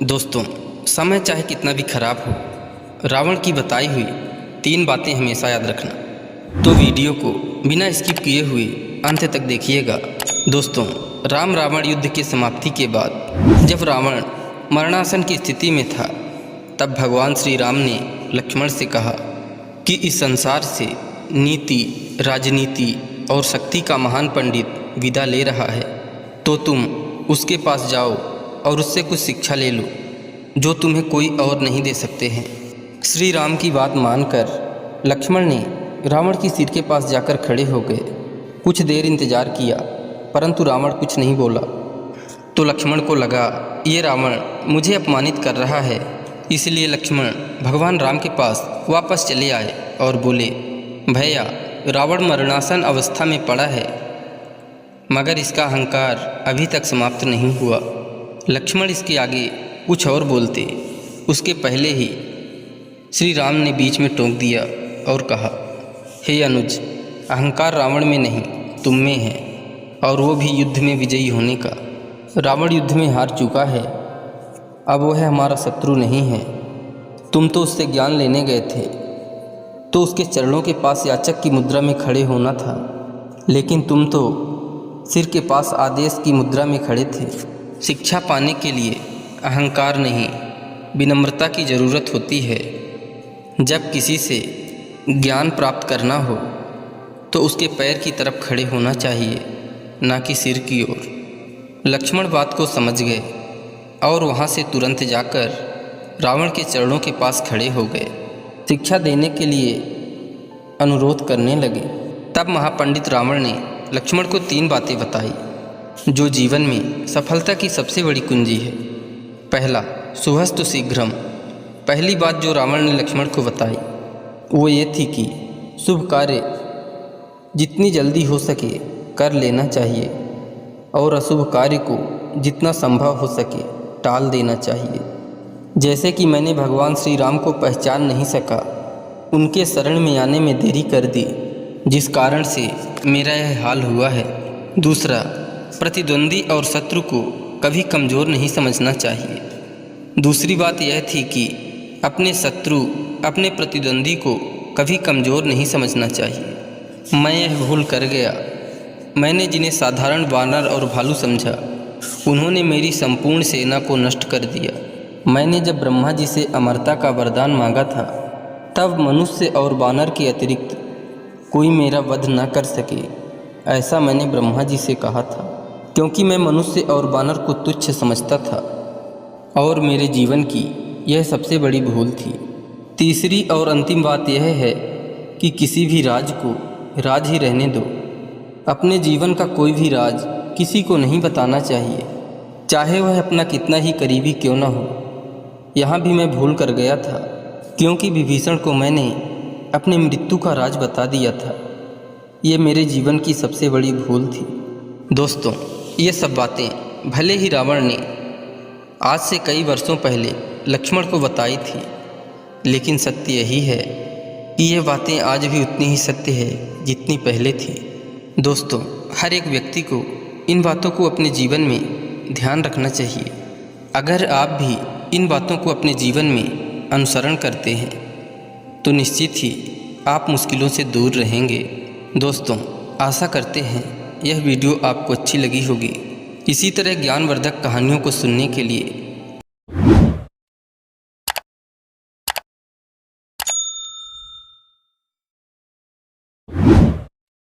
दोस्तों, समय चाहे कितना भी खराब हो, रावण की बताई हुई 3 बातें हमेशा याद रखना। तो वीडियो को बिना स्किप किए हुए अंत तक देखिएगा। दोस्तों, राम रावण युद्ध की समाप्ति के बाद जब रावण मरणासन की स्थिति में था, तब भगवान श्री राम ने लक्ष्मण से कहा कि इस संसार से नीति, राजनीति और शक्ति का महान पंडित विदा ले रहा है, तो तुम उसके पास जाओ और उससे कुछ शिक्षा ले लो जो तुम्हें कोई और नहीं दे सकते हैं। श्री राम की बात मानकर लक्ष्मण ने रावण की सिर के पास जाकर खड़े हो गए। कुछ देर इंतजार किया, परंतु रावण कुछ नहीं बोला। तो लक्ष्मण को लगा ये रावण मुझे अपमानित कर रहा है, इसलिए लक्ष्मण भगवान राम के पास वापस चले आए और बोले, भैया, रावण मरणासन अवस्था में पड़ा है, मगर इसका अहंकार अभी तक समाप्त नहीं हुआ। लक्ष्मण इसके आगे कुछ और बोलते, उसके पहले ही श्री राम ने बीच में टोक दिया और कहा, हे अनुज, अहंकार रावण में नहीं तुम में है, और वो भी युद्ध में विजयी होने का। रावण युद्ध में हार चुका है, अब वह हमारा शत्रु नहीं है। तुम तो उससे ज्ञान लेने गए थे, तो उसके चरणों के पास याचक की मुद्रा में खड़े होना था, लेकिन तुम तो सिर के पास आदेश की मुद्रा में खड़े थे। शिक्षा पाने के लिए अहंकार नहीं, विनम्रता की ज़रूरत होती है। जब किसी से ज्ञान प्राप्त करना हो तो उसके पैर की तरफ खड़े होना चाहिए, ना कि सिर की ओर। लक्ष्मण बात को समझ गए और वहाँ से तुरंत जाकर रावण के चरणों के पास खड़े हो गए, शिक्षा देने के लिए अनुरोध करने लगे। तब महापंडित रावण ने लक्ष्मण को 3 बातें बताई जो जीवन में सफलता की सबसे बड़ी कुंजी है। पहला, शुभस्तु शीघ्रम। पहली बात जो रावण ने लक्ष्मण को बताई वो ये थी कि शुभ कार्य जितनी जल्दी हो सके कर लेना चाहिए और अशुभ कार्य को जितना संभव हो सके टाल देना चाहिए। जैसे कि मैंने भगवान श्री राम को पहचान नहीं सका, उनके शरण में आने में देरी कर दी, जिस कारण से मेरा यह हाल हुआ है। दूसरा, प्रतिद्वंदी और शत्रु को कभी कमज़ोर नहीं समझना चाहिए। दूसरी बात यह थी कि अपने शत्रु, अपने प्रतिद्वंदी को कभी कमज़ोर नहीं समझना चाहिए। मैं यह भूल कर गया। मैंने जिन्हें साधारण वानर और भालू समझा, उन्होंने मेरी संपूर्ण सेना को नष्ट कर दिया। मैंने जब ब्रह्मा जी से अमरता का वरदान मांगा था, तब मनुष्य और वानर के अतिरिक्त कोई मेरा वध न कर सके, ऐसा मैंने ब्रह्मा जी से कहा था, क्योंकि मैं मनुष्य और वानर को तुच्छ समझता था और मेरे जीवन की यह सबसे बड़ी भूल थी। तीसरी और अंतिम बात यह है कि किसी भी राज को राज ही रहने दो। अपने जीवन का कोई भी राज किसी को नहीं बताना चाहिए, चाहे वह अपना कितना ही करीबी क्यों न हो। यहाँ भी मैं भूल कर गया था, क्योंकि विभीषण को मैंने अपने मृत्यु का राज बता दिया था। ये मेरे जीवन की सबसे बड़ी भूल थी। दोस्तों, ये सब बातें भले ही रावण ने आज से कई वर्षों पहले लक्ष्मण को बताई थी, लेकिन सत्य यही है कि ये बातें आज भी उतनी ही सत्य है जितनी पहले थी। दोस्तों, हर एक व्यक्ति को इन बातों को अपने जीवन में ध्यान रखना चाहिए। अगर आप भी इन बातों को अपने जीवन में अनुसरण करते हैं तो निश्चित ही आप मुश्किलों से दूर रहेंगे। दोस्तों, आशा करते हैं यह वीडियो आपको अच्छी लगी होगी। इसी तरह ज्ञानवर्धक कहानियों को सुनने के लिए